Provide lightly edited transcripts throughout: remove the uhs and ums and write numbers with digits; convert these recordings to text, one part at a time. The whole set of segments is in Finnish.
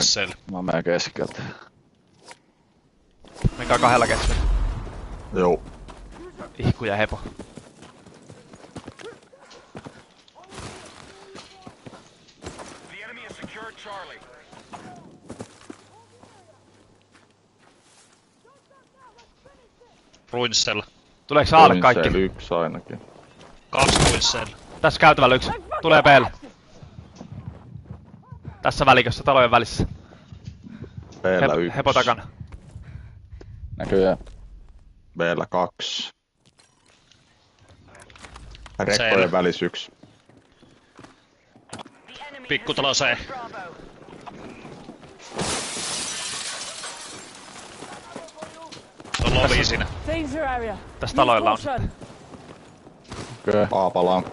Sel. Mä menen keskeltä. Menkää kahdella keskellä. Joo. Ihku ja hepo. Ruinsella. Tuleeks Aalle kaikki? Ruinsel yksi ainakin. 2 Ruinsella. Tässä käytävällä yksi. Tulee B:lle. Tässä välikössä, talojen välissä. B:llä yksi. Hepo takana. Näköjään. B:llä 2. Rekkojen välis 1. Pikkutalo C. Se on lovi siinä. Tässä taloilla on. Okei, A-palaan.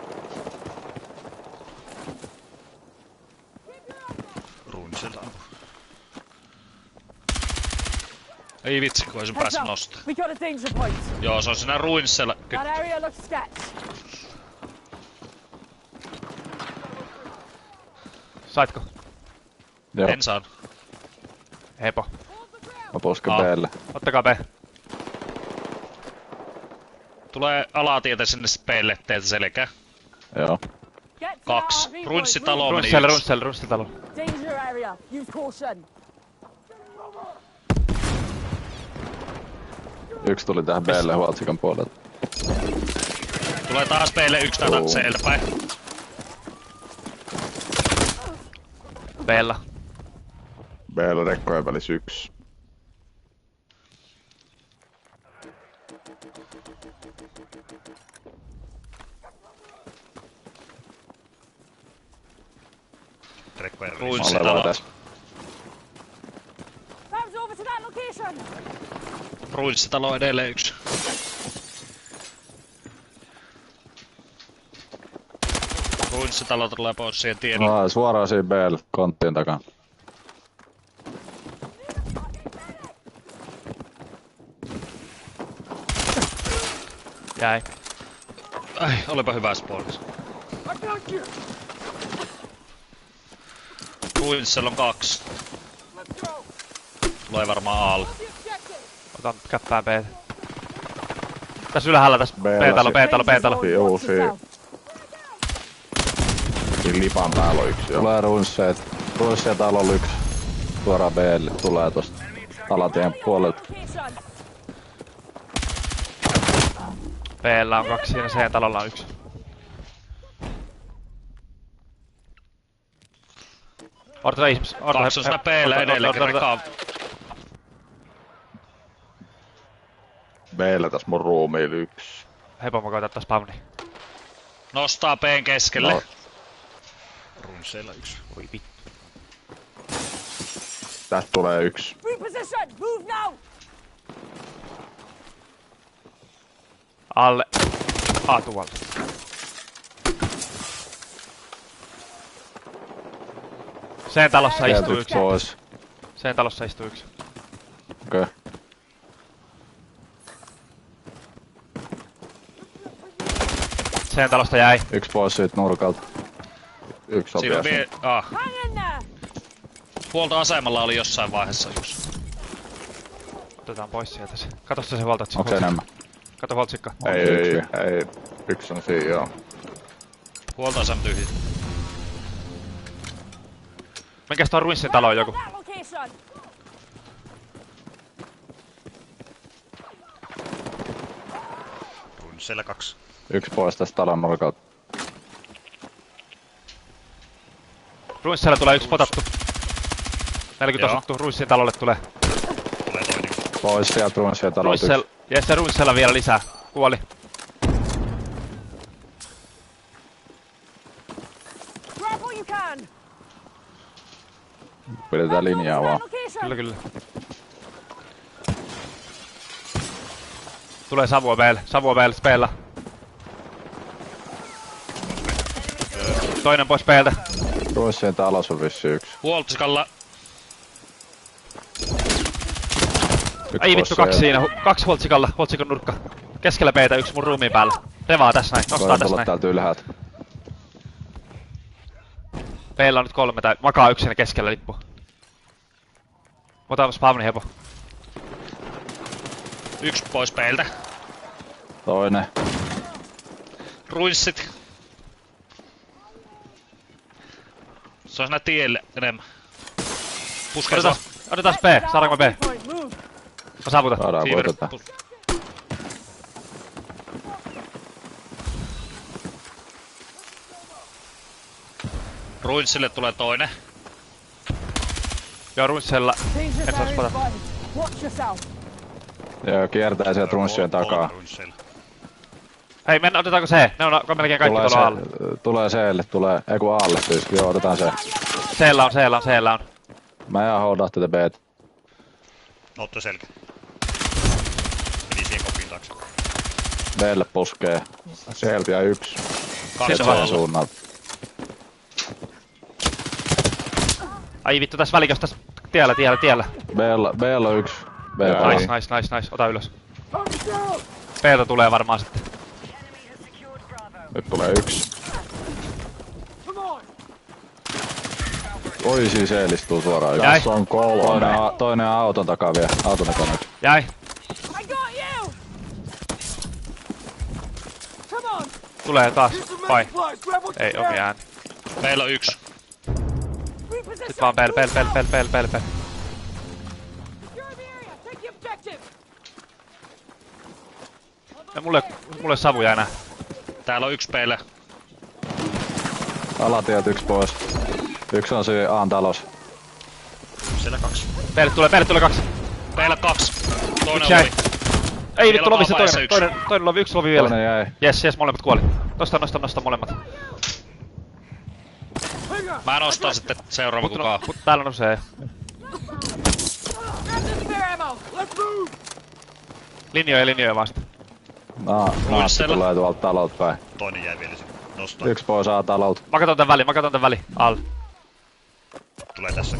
Ruinsella ampu. Ei vitsi, kun olisin päässyt nostaa. Joo, se on siinä Ruinsella. Saitko? Joo. En saanut. Hepo. Mä posken B:lle. Ottakaa B. Tulee alatietä sinne B:lle teiltä selkää. Joo. 2. Ruinssitalo meni Runssitalo. Yksi tuli tähän B:lle Huoltsikan puolelta. Tulee taas B:lle 1 täältä C:ltä päin. B:llä. B:llä rekkojen välis 1. Ruinssitalo. Ruinssitalo edelleen 1. Ruinssitalo tulee pois siihen tielle. Suoraan siinä B:llä, konttien takana. Jäi. Ai, olipa hyvä spoilis. Ruinssella on 2. Tulee varmaan Aalle. Otan käppää B. Tässä ylhäällä tässä B-talo. Joo, siinä lipan päällä on 1. Tulee runsseet. Runsseet talolla 1. Suoraan B:lle. Tulee tosta alatien puolelta. B:llä on 2, siinä C-talolla on 1. Odota ihmis. 2 on siinä B:llä edelleen. B:llä tässä mun ruumiilla 1. Hepo mä koitan taas spawnia. Nostaa B:n keskelle. No. Ruinssella 1. Oi vittu. Tästä tulee 1. Alle. Tuolla. Sen talossa istuu 1. Pois. Sen talossa istuu 1. Okei. Sen talosta jäi. 1 pois siitä nurkalta. 1 sopii. Huoltoasemalla oli jossain vaiheessa 1. Otetaan pois sieltä se. Kato se huoltoatsikko. Onko se enemmän? Kato huoltoatsikko. Ei. 1 on siinä, joo. Huoltoasema tyhjä. Minkäs tuon Ruinssin taloon joku? Ruinssella 2. 1 pois tästä talon nurkalta. Ruinssilla tulee 1 potattu. 40 osuttu. Ruinssin talolle tulee. Tulee toinen. Pois sieltä Ruinssien talolta 1. Ja se Ruinssilla vielä lisää. Kuoli. Pidetään linjaa vaan. Kyllä. Tulee savua B:lle. B:llä. Toinen pois B:ltä. Ruinssien talos on vissi 1. Huoltsikalla. Ai vittu, 2 siinä. 2 huoltsikalla. Huoltsikon nurkka. Keskellä B:tä 1 mun ruumiin päällä. Revaa tässä näin. Nostaa tässä näin. Täältä ylhäältä. B:llä on nyt 3 tai makaa 1 siinä keskellä lippu. otan spawnin hepo. Yksi pois peiltä. Toinen. Ruinssit. Se on siinä tielle enemmän. Puskee sua. Otetaan B, saadaanko me B? Mä saavutan. Saadaan Fever. voitetaan. Ruinssille tulee toinen. Joo, Ruinssella. En saa spata. Joo, kiertää sieltä runssien takaa. Hei, mennään, otetaanko C? Ne on melkein kaikki tuolla alla. Tulee C:lle, tulee, ei kun A:lle siis. Joo, otetaan se. C:llä on. Mä jään houdaa tätä B:tä. Otto selkä. Meni siihen kopin taakse. B:lle puskee. C:ltä ja yksi. Kaksi Sieltä on suunnalta. Ai vittu, tässä välikös tässä tiellä. B:llä on yksi. Nice. Ota ylös. B:ltä tulee varmaan sitten. Nyt tulee yksi. Oi siis eelistuu suoraan. Jäi. Tässä on kolme. Toinen on auton takaa vielä. Auton takana. Jäi. Tulee taas. Vai? Ei, omi ääni. Meillä on yksi. Sit vaan pel. Ja mulle savuja enää. Täällä on yksi peille. Alatiet yksi pois. Yksi on siinä A:n talos. Siellä kaksi. Peille tulee kaksi. Peillä kaksi. Toinen Yksi jäi. lovi. Ei vittu, on lovi se avaajassa toinen lovi, yksi lovi vielä. Toinen jäi. Jes, molemmat kuoli. Nosta molemmat. Mä nostan sitten seuraava kukaan. Mut täällä nousee. Linjoja vasta. Naatti tulee tuolta talolta päin. Toinen jäi vielä sinne. Nostaa. Yksi pois talolta. Mä katon tän väli. Al. Tulee tässä.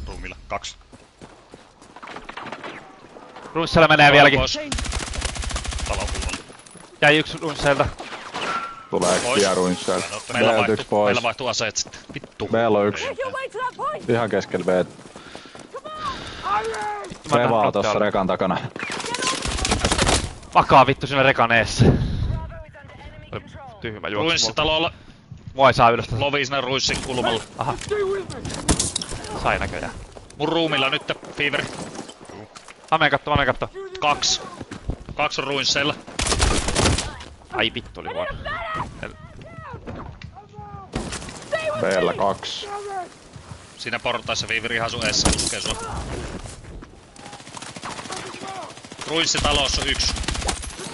Ruumilla. Kaksi. Runssella menee vieläkin. Pois. Talokulmalla. Jäi yksi runsseilta. Tulee kieruinssään. Meillä yksi pois. Meillä vaihtuu aseet sitten. Vittu. Meillä on yksi. Ihan keskellä B. Revaa tossa rekan takana. Vakaa vittu siinä rekan eessä. Tyhmä juoksu. Ruinssitalolla. Mua ei saa ylös tässä. Lovi sinne ruissin kulmalla. Aha. Sai näköjään. Mun ruumilla nyt Fever. Mä menen katto. Kaksi. Kaksi on ruinsseilla. Ai vittu oli huono. B:llä kaksi. Siinä portaissa Fever ihan sun eessä puskee sua. Ruinssitalossa yksi.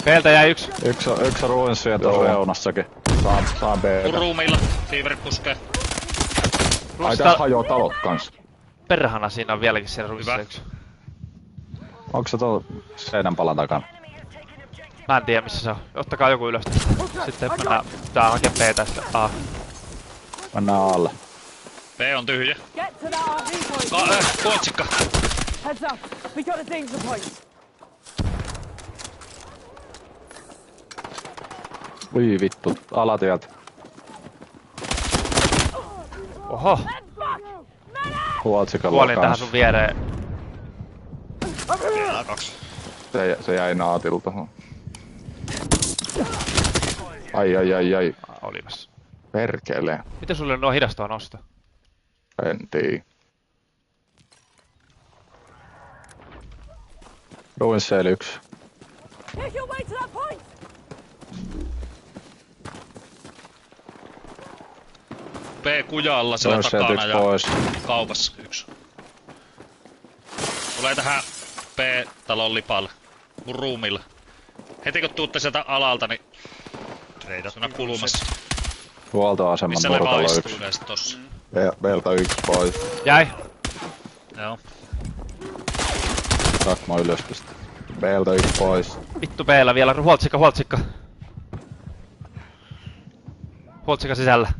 Peeltä jäi yksi. Yksi on ruinssien tuossa reunassakin. Saan B:tä. Mun ruumilla Fever puskee. Ai tässä hajoaa talot kans. Perhana siinä on vieläkin siellä ruississa yksi. Onko se tuolla seinänpalan takana? Mä en tiedä missä se on. Ottakaa joku ylös. Sitten mennään. Tää hakee B tästä. A. Mennään alle. B on tyhjä. Kuotsikka. Ui vittu, alatieltä. Oho. Huoltsikalla Kuolin tähän kans. sun viereen. Vielä kaksi. Se jäi naatilta. Ai. Olimas. Perkele. Miten sulle on noin hidastua nosto? En tiedä. Ruinsseili yksi. B kujalla siellä Ruinsseiltä takana yksi ja pois. kaupassa yksi. Tulee tähän B-talon lipalle. Mun ruumilla. Heti kun tuutte sieltä alalta, niin siinä kulmassa. Huoltoaseman Missä ne nurkalla istuu yksi. yleensä tossa? B:ltä yksi pois. Jäi. Joo. Saanko ylös tästä? B:ltä yksi pois. Vittu B:llä vielä. Huoltsikka. Huoltsikka sisällä.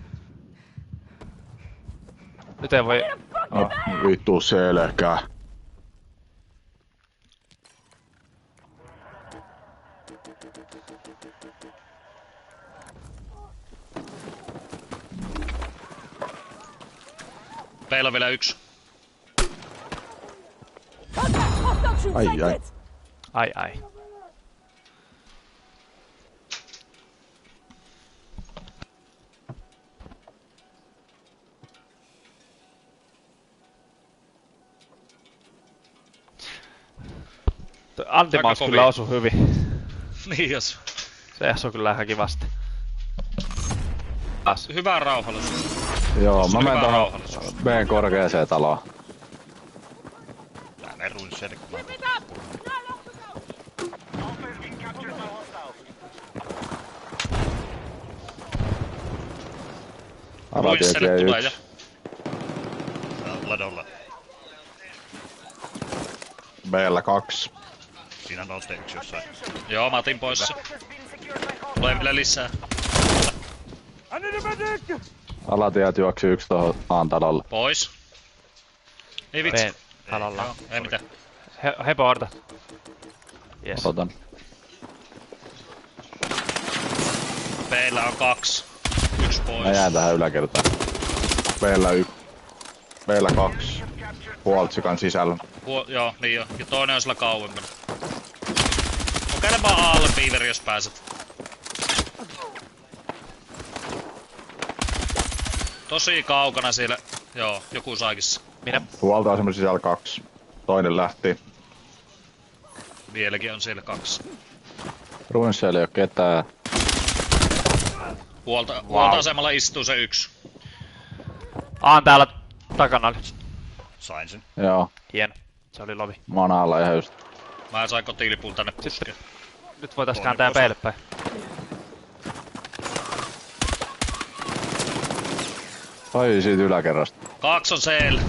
Nyt ei voi... No, vittu selkä. Meillä on vielä yksi. Ai. Ai. Antimaus kyllä osu hyvin. Niin jos. Se osuu kyllä ihan kivasti. Hyvä rauhallisuus. Joo, mä menen tohon B korkeeseen taloon. Tää ne runsseille kun runsseille tulee jo. Ladolla. B:llä 2. Siinä nouste yksi jossain. Joo, mä otin pois se. Tulee vielä lisää. Alatiet juoksi yksi tohon A-talolle. Pois. Ei vitsi. Talolla. Joo, ei mitään. Hepo orta. Yes. Otan. B:llä on 2. Yksi pois. Mä jään tähän yläkertaan. B:llä 2. Puoltsikan sisällä. Joo, niin jo. Ja toinen on sillä kauempana. Kokeile vaan Aalle Beaveri, jos pääset. Tosi kaukana siellä. Joo, joku saikissa. Minä. Huoltoaseman sisällä 2. Toinen lähti. Vieläkin on siellä 2. Runsseilla ei oo ketään. Huoltoasemalla istuu se 1. Aan täällä takana. Sain sen. Joo. Hieno. Se oli lovi. Mä oon alla ihan just. Mä sain kotiilipuun tänne puskeen. Nyt voitais kääntää B:lle päin. Ai siitä yläkerrasta. 2 on C:llä.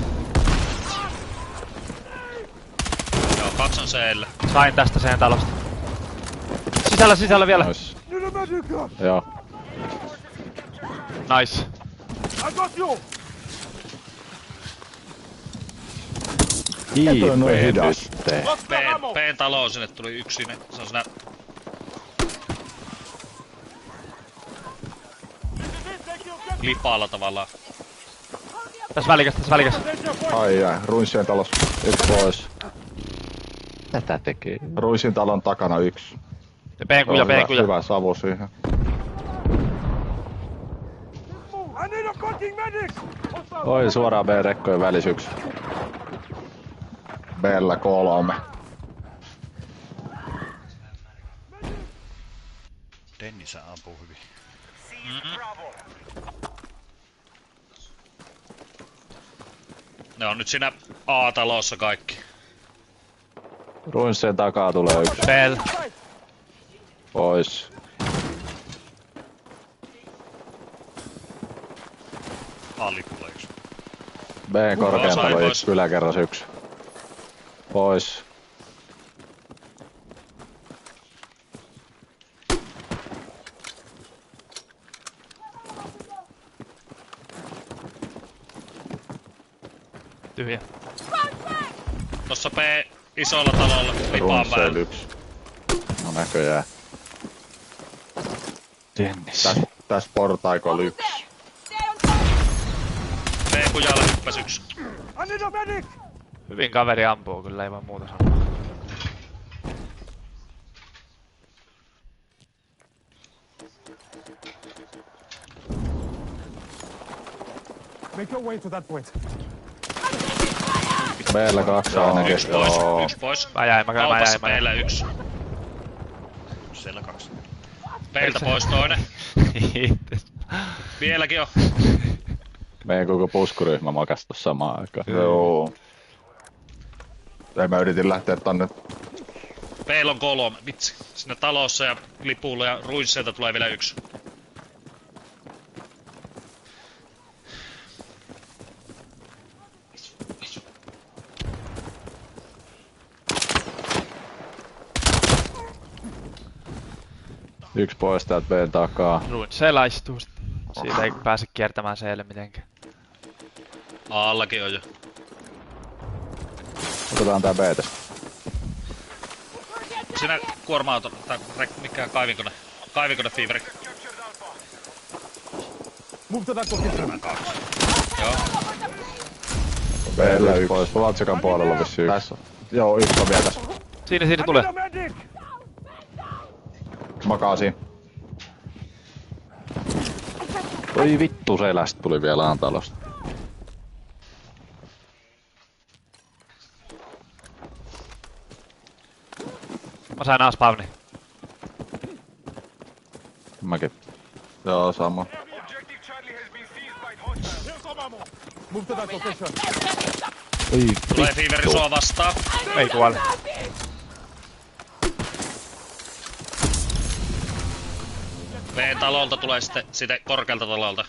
Joo, 2 on C:llä. Sain tästä sen talosta. Sisällä vielä. Nois. Joo. Nice. Hiipeedytte. B:n taloon sinne tuli yksi sinne. Se on siinä... Lipalla tavallaan. Tässä välikäs. Ai Ruinssien talos. Yksi pois. Tätä tekee. Ruissin talon takana 1. B kuja. Hyvä savu siihen. Oi suoraan B-rekkojen välis 1. B:llä 3. Dennisä ampuu hyvin. Ne on nyt siinä A-talossa kaikki. Ruinssien takaa tulee 1. Bell. Pois. Allipulla yksi. B korkean Sain talo pois. 1. Yläkerras 1. Pois. Tyhjä. Tossa B isolla talolla lipaan Ruinssien päällä. 1. No näköjään. Dennis. Täs portaikolla 1. B kujalla hyppäs 1. Hyvin kaveri ampuu kyllä, ei vaan muuta sanoa. Make your way to that point. B:llä 2 ainakin. Yksi pois, Joo. yksi pois. Mä jäin. Kaupassa B:llä 1. Siellä 2. B:ltä pois toinen. Vieläkin on. Meidän koko puskuryhmä makas tossa samaan aikaan. Joo. Mä yritin lähteä tonne. B:llä on 3. Vitsi. Siinä talossa ja lipulla ja ruinsseilta tulee vielä 1. Yksi pois täältä B:n takaa. Se laistuu sitten. Siitä ei pääse kiertämään C:lle mitenkään. Aallakin on jo. Otetaan tää B tästä. Siinä kuorma-auto, tai mikä kaivinkone. Kaivinkone Fever. Move to that location. Joo. Meillä yksi pois. Valtsikan puolella vissi yksi. Tässä. Joo, yksi on vielä tässä. Siinä tulee. medic! Makaa siinä. Oi vittu, selästä tuli vielä antalosta. Mä sain A-spawni. Mäkin. Joo, sama. Move to that location. Oi Tulee Feaveri sua vastaan. Ei kuole. B-talolta tulee sitten korkealta talolta.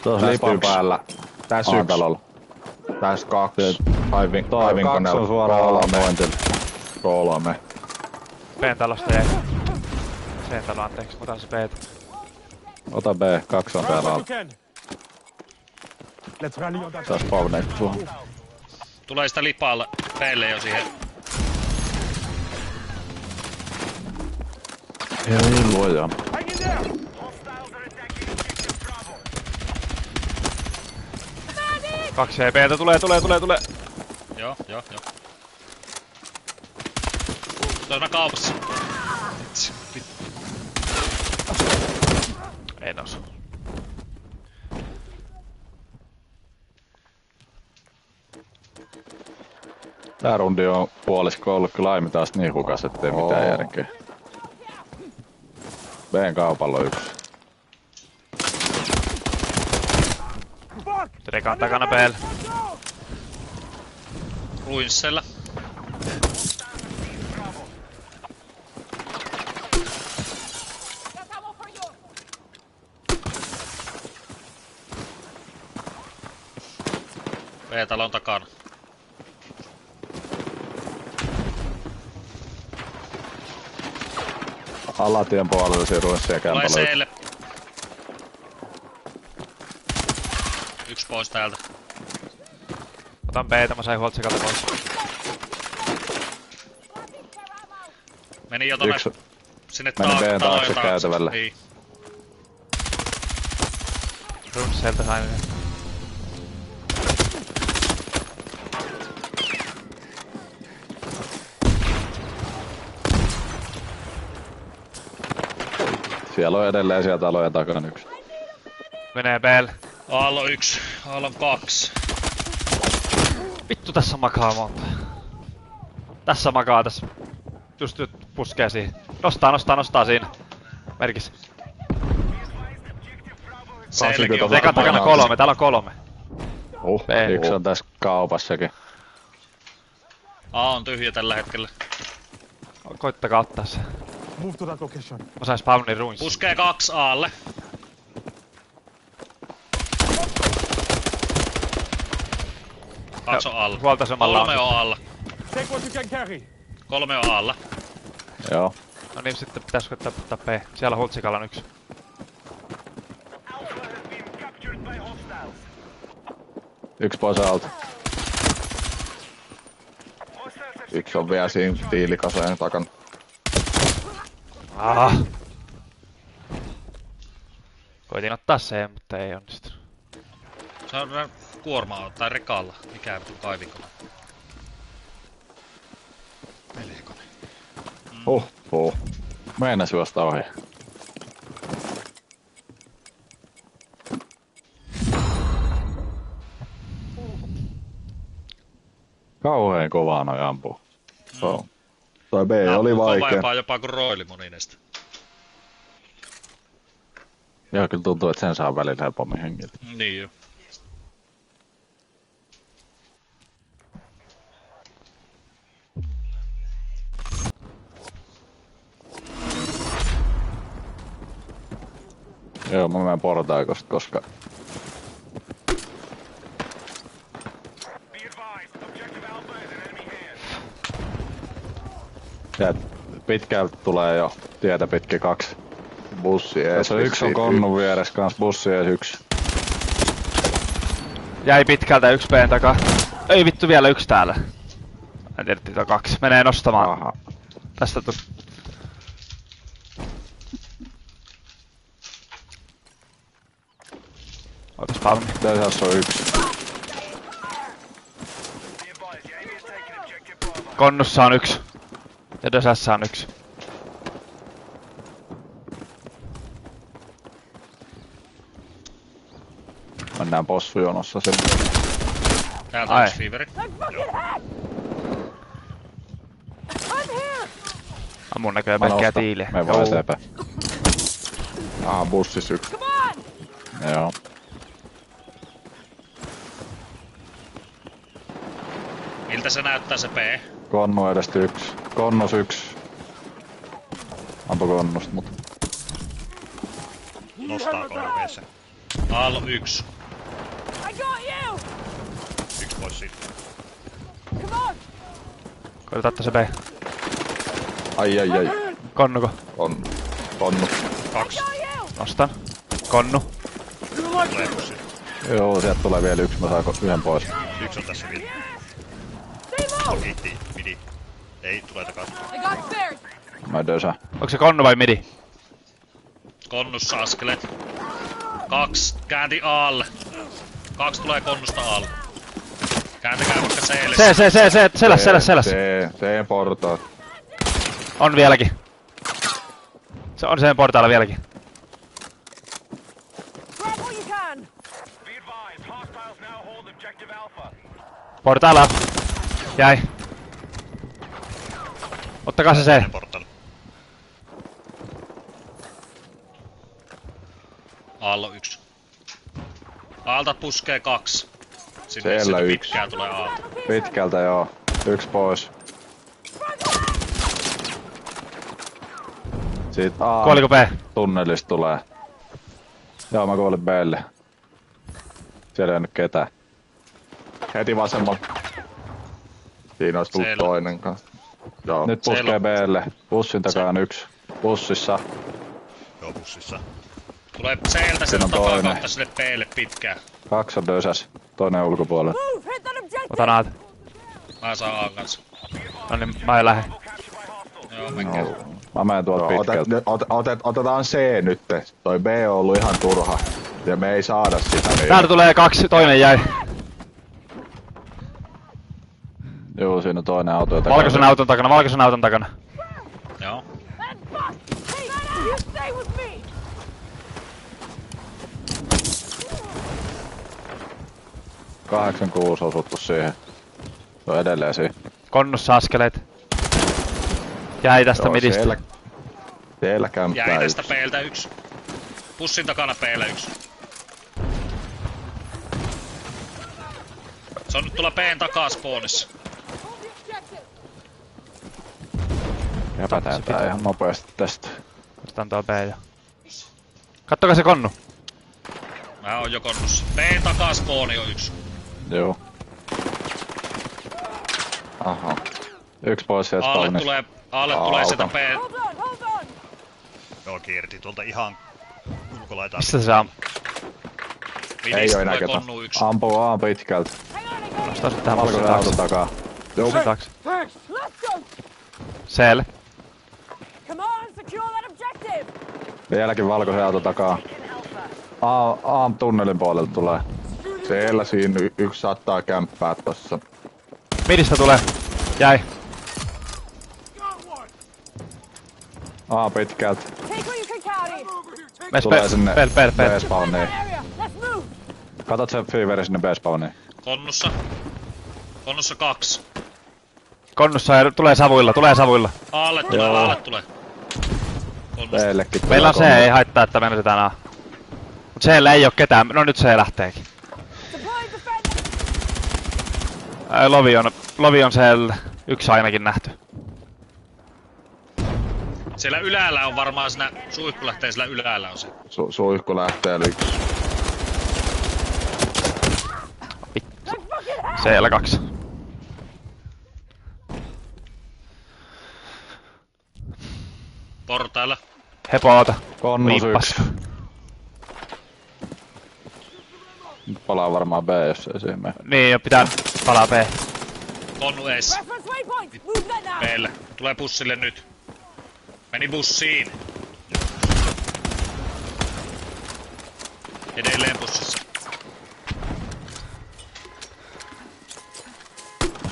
Tuossa Lipun lipun päällä. Tässä yksi. A-talolla. Tässä kaksi. Toi Aivin kaksi on suoraan alamointilla. 3. B-talosta jäi. C-talo, anteeksi, mä otan se B. Ota B, kaksi on Try täällä what you alla. can. Let's rally on that. Tässä spawneet tuohon. Tulee sitä lipaalla B:lle jo siihen. Ei luoja. Hang in there! Kaksi EP:tä tulee. Joo. Toisena kaupassa. En osu. Tää rundi on puolisko ollut kyllä aiemmin taas niin hukas, ettei mitään järkeä. B:n kaupalla on yksi. Rekan takana B:llä. Ruinssella. B-talon takana. Alatien puolella siinä ruissia Tulee kämpällä. C:lle. Yksi pois täältä. Otan B:tä, mä sain huoltsikalta pois. Meni jo tonne Yksi sinne meni B:n taakse talojen taakse. käytävälle. Niin. Runsseilta sain yhden. Siellä on edelleen siellä talojen takana yksi. Menee B:llä. Aallo 1, Aallon 2. Vittu, tässä makaa monta. Tässä makaa tässä. Just nyt puskee siihen. Nostaa siinä. Merkis. C:llekin on Rekan takana 3, täällä on 3. Yksi on tässä kaupassakin. A on tyhjä tällä hetkellä. Koittakaa ottaa se. Move to that location. Mä sain spawnin ruins. Puskee 2 Aalle. Kaksi on alla. Huoltoasemalla 3 on alla. Take what you can carry. 3 on alla. Joo. No niin, sitten pitäisikö ottaa B. Siellä Hultsikalla on yksi. Yksi pois alta. Yksi on vielä siinä tiilikasojen takana. Koitin ottaa C, mutta ei onnistu. Se on kuormaa tai rekalla. Mikä vittu kaivinkona. Pelekone. Meinas juosta ohi. Kauheen kovaa noi ampuu. Joo. Toi B oli vaikea. Jopa kuin roili moninesta. Joo, kyllä tuntuu, että sen saa välillä helpommin hengiltä. Niin jo. Joo, mä menen portaikosta, koska... Ja pitkältä tulee jo tietä pitkin 2 bussia. Tässä on yksi on konnun vieressä kans bussia ja yksi. Jäi pitkältä yksi B:n takaa. Ei vittu, vielä yksi täällä. En tiedä, että 2. Menee nostamaan. Aha. Tästä Ootas palmi. Tässä on yksi. Konnussa on yksi. Ja Dösässä on yksi. Mennään possujonossa sen. Täältä Ai. yksi Feaveri. On mun näköjään pelkkää tiiliä. Me vaan eteenpäin. Bussis yksi. Joo. Miltä se näyttää se B? Konnu edestä yksi. Konnus yksi. Ampu konnusta, mut Nostaa korveessa. Aalo 1. Yksi pois siitä. Koitetaan se B. Ai. Konnuko? Konnu. 2. Nostan. Konnu. Tulee pussi. joo, sieltä tulee vielä yksi, mä saan yhden pois. Yksi on tässä vielä. Kiitti. Midi. Ei, tulee takaisin. Mä dösä. Onko se konnu vai midi? Konnussa askeleet. 2. Käänti Aalle. 2 tulee konnusta Aalle. Kääntäkää vaikka C:lle. Seläs. C portaat. On vieläkin. Se on sen portailla vieläkin. Portailla. Jäi. Ottakaa se C. Portal. Aallo 1. Aalta puskee 2. Sinne Siellä yksi. pitkään tulee Aalta. Pitkältä joo. Yksi pois. Siitä Kuoliko B? tunnelista tulee. Joo, mä kuolin B:lle. Siellä ei nyt ketään. Heti vasemmalla. Siinä olisi tullut Siellä. toinen kanssa. Joo. Nyt puskee B:lle. Bussin takaa on yksi. Bussissa. Joo, bussissa. Tulee C:ltä sen Siinä on takaa toinen. kautta sinne B:lle pitkään. 2 on dösäs. Toinen ulkopuolella. Otan aat. Mä saan A kanssa. No niin, mä en lähde. Joo, menkää. Mä menen tuolta pitkältä. Otetaan C nyt. Toi B on ollut ihan turha. Ja me ei saada sitä. Niin. Täältä tulee 2, toinen jäi. Joo, siinä on toinen auto. jota Valkoisen auton takana. Joo. 86 osuttu siihen. Se on edelleen siinä. Konnussa askeleet. Jäi tästä Joo, midistä. Siellä kämppää Jäi tästä yksi. B:ltä 1. Pussin takana B:llä 1. Se on nyt tuolla B:n takaa spawnissa. Jäpätään tää ihan nopeasti tästä. Otetaan tuo B jo. Kattokaa se konnu. Mä oon jo konnussa. B:n takaa spawni on 1. Joo. Aha. Yksi pois sieltä spawnista. Aalle tulee sieltä Alta. B. Joo, kierti tuolta ihan ulkolaitaan. Missä se on? Ei oo enää tulee ketään. konnu 1. Ampuu A pitkältä. Nostaa se tähän Valkoisen bussin auton taakse. takaa. Bussin taakse. Thanks! C:lle. Vieläkin valkoisen auton takaa. A tunnelin puolelta tulee. Siellä siinä yksi saattaa kämppää tossa. Midistä tulee. Jäi. A pitkältä. Mes Tulee sinne pel. B-spawniin. Katot sen Feaveri sinne B-spawniin. Konnussa. Konnussa 2. Konnussa ja tulee savuilla. Aalle tulee. Konnusta. B-llekin tulee Meillä on C, konnu. ei haittaa, että menetetään A. Mut C:llä ei oo ketään. No nyt C lähteekin. Lovi on C:llä. Yksi ainakin nähty. Siellä yläällä on varmaan siinä suihkulähteisellä yläällä on se. Suihku lähtee yksi. C:llä 2. Portailla. Hepoota. Konnus Viippas. yksi. Nyt palaa varmaan B, jos ei siihen mene. Niin, jo pitää palaa B. Konnu ees. B:lle. Tulee bussille nyt. Meni bussiin. Edelleen bussissa.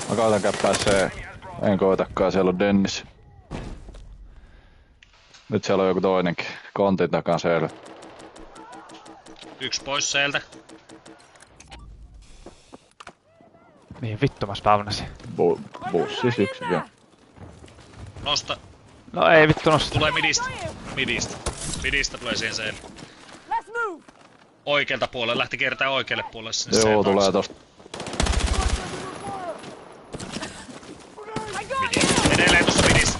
Mä koitan käppää se. En koitakaan, siellä on Dennis. Nyt siellä on joku toinenkin. Kontin takan selvä. Yksi pois sieltä. Mihin vittu mä spavnasin? Bussis yksi vielä. Nosta. No ei vittu nosta. Tulee midistä. Midistä tulee siihen se. Oikealta puolelle. Lähti kiertää oikealle puolelle sinne. Joo, sen tulee taakse. tosta. Midi. Edelleen tossa midissä.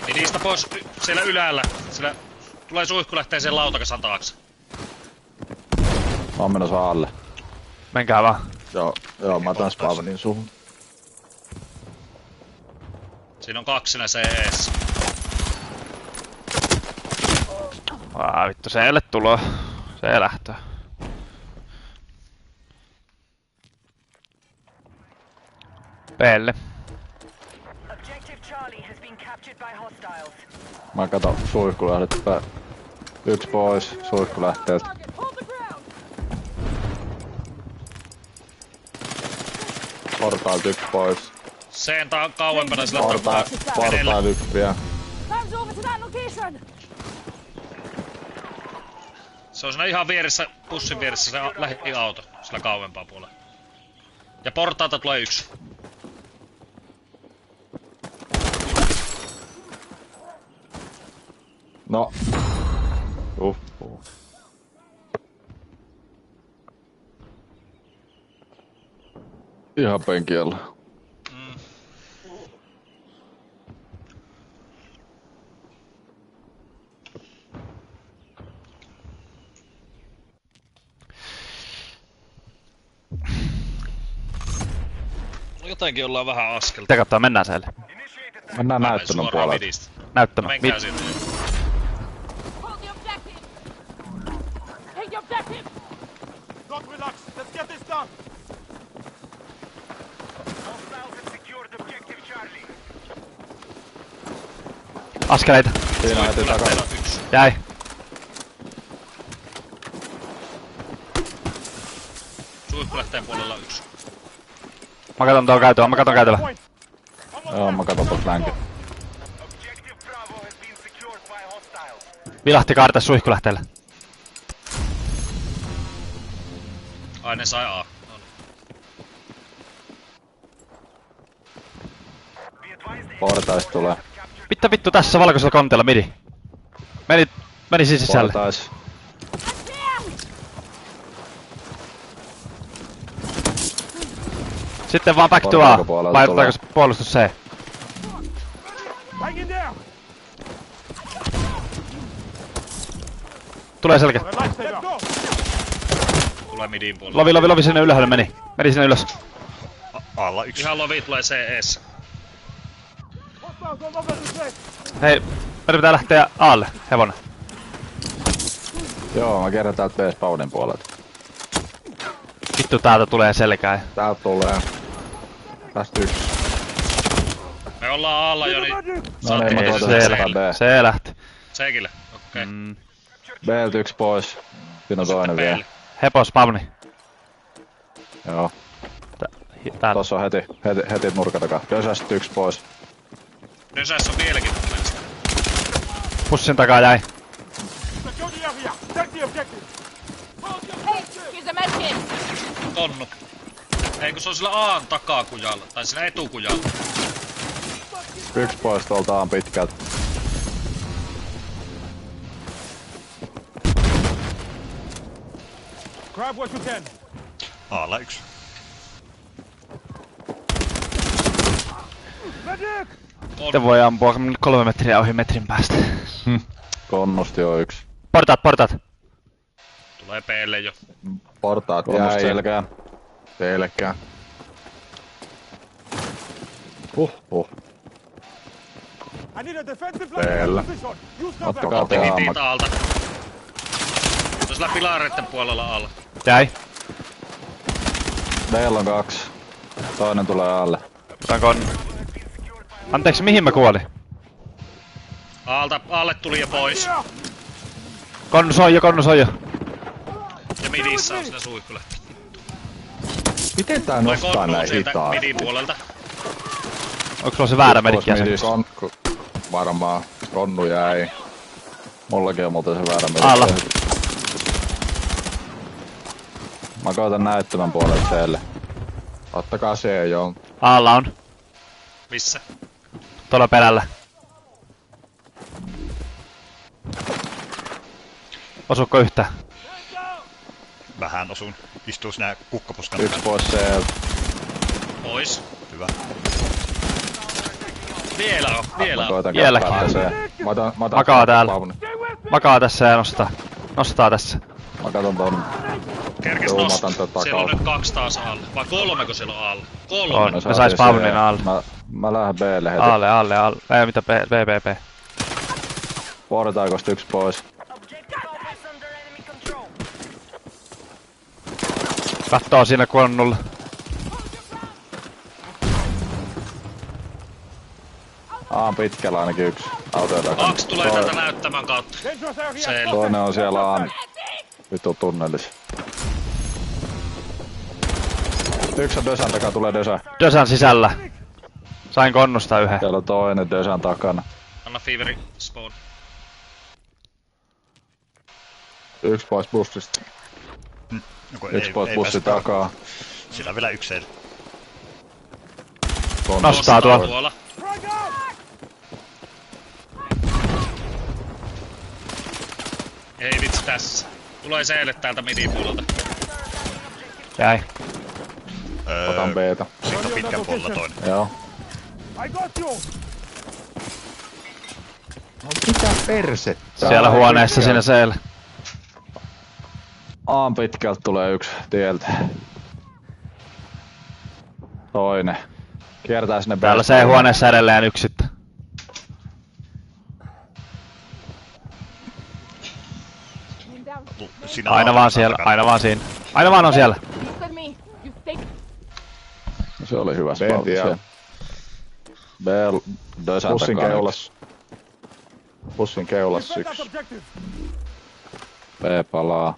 Midistä pois siellä ylhäällä. Siellä tulee suihku lähtee sen lautakasan taakse. Mä oon menossa alle. Menkää vaan. Joo, mä otan spawnin suhun. Siinä on 2 nää CS. Vittu, se ei ole tuloa. Se ei lähtö. Pelle. Objective Charlie has been captured by hostiles. Mä katon suihkulähdet yksi pois, suihkulähteet. Portaalt yksi pois. Sen kauempana sillä Portaalt yksi vielä. Se on siinä ihan vieressä, pussin vieressä se lähiauto, sillä kauempaa puolella. Ja portaalta tulee yksi. No. Ihan penkiellä. Jotenkin ollaan vähän askelta. Mitä katsoa, mennään siellä. Mennään näyttämön puolelle. Näyttämä. Menkää siitä. Don't relax. Let's get this done. Askeleita. Siinä heti takana. Jäi. Suihkulähteen puolella yksi. Mä katon tuolla käytävä, Point. Joo, mä katon tosta länkin. Vilahti kaarta suihkulähteellä. Ai ne sai A. No niin. Portais tulee. Vittu tässä valkoisella kontilla midi. Meni siis sisälle. Portais. Sitten vaan back to A. Portaikopuolelta Vai tulee. ottaako se puolustus C? Hang in there. Tulee selkä. Let's go. Tulee midin puolella. Lovi sinne ylhäälle meni. Meni sinne ylös. Alla yksi. Ihan lovi tulee CS. Hostiles on over the place. Hei, meidän pitää lähteä Aalle, hevonen. Joo, mä kerron täältä B-spawnin puolelta. Vittu täältä tulee selkää. Täältä tulee. Tästä yksi. Me ollaan Alla jo, niin No niin, mä Ei, tuotan se sitä lähti. B. Se lähti. Seekille. Okei. B:ltä yksi pois. Siinä on toinen vielä. Hepo spavni. Joo. Täällä. Tossa on heti nurkan takaa. Kösästä yksi pois. Nösässä on vieläkin mun mielestä. Pussin takaa jäi. Secure the area. Take the objective. Hey, here's a medkit. Tonnu. Ei kun se on sillä A:n takakujalla. Tai siinä etukujalla. Yksi pois tuolta on pitkältä. Grab what you can. Alla yksi. Medic! Sitten voi ampua 3 metriä ohi metrin päästä. Konnusti on yksi. Portaat. Tulee P:lle jo. Portaat Konnusti jäi. selkään. Selkää. I need a defensive Täällä. line position. Use Ottakaa cover. te Hiti ammat. alta. Tuossa pilareitten puolella alla. Jäi. B:llä on kaksi. Toinen tulee alle. Otan kon... Anteeksi, mihin mä kuolin? Alle tuli jo pois. Konnu soija. Ja midissä on siinä suihkulähti. Miten tää Toi nostaa konnu on näin sieltä hitaasti? midin puolelta. Onko sulla se väärä medikki Midis. asiakas? Varmaan. Konnu jäi. Mullakin on muuten se väärä Alla. medikki. Mä koitan näyttämän puolelle teille. Ottakaa se joo. Alla on. Missä? Tuolla perällä. Osuuko yhtään? Vähän osun. Istuus nää kukkapuskan Yksi pois sieltä. Pois. Hyvä. Vielä on. Mä koitan Vieläkin. kättää se. Mä otan Makaa täällä. Pauni. Makaa tässä ja nostaa. Nostaa tässä. Mä katon ton. Kerkes Joo, mä nostaa. otan tota Siellä on kautta. nyt 2 taas alle. Vai 3 kun siellä on alle? 3. On. No Ne sais saatiin Pavlin se. alle. Mä lähden B:lle heti. Alle. Ei mitä B. Vuoritaikosta yksi pois. Objective Alpha is under enemy control. Kattoo siinä konnulla. Aa, pitkällä ainakin yksi. Autoja takana. 2 tulee täältä näyttämään kautta. Dangerous area. Selvä. Toinen on siellä vittu tunnelissa. Yksi on Dösan takaa, tulee Dösa. Dösan sisällä. Sain konnusta yhden. Siellä on toinen Dösan takana. Anna Feaveri spawn. Yksi pois bussista. Joko Yksi pois bussi takaa. Sillä on vielä yksi siellä. Nostaa tuolla. Tuolla. Ei vitsi tässä. Tulee seelle täältä midin puolelta. Jäi. Otan B:tä. Sitten on pitkän puolella toinen. Joo. I got you. Mitä persettä? Siellä huoneessa siinä seellä. Aan pitkältä tulee yksi tieltä. Toinen. Kiertää sinne Täällä B:lle. C-huoneessa edelleen yksi sitten. Siinä Aina vaan siellä, aina vaan siinä. Aina vaan on siellä. Listen me. You take No, se oli hyvä B spautti tie. siellä. B Dösan Bussin takana. keulassa. Bussin keulassa Defend that yksi. objective. B palaa.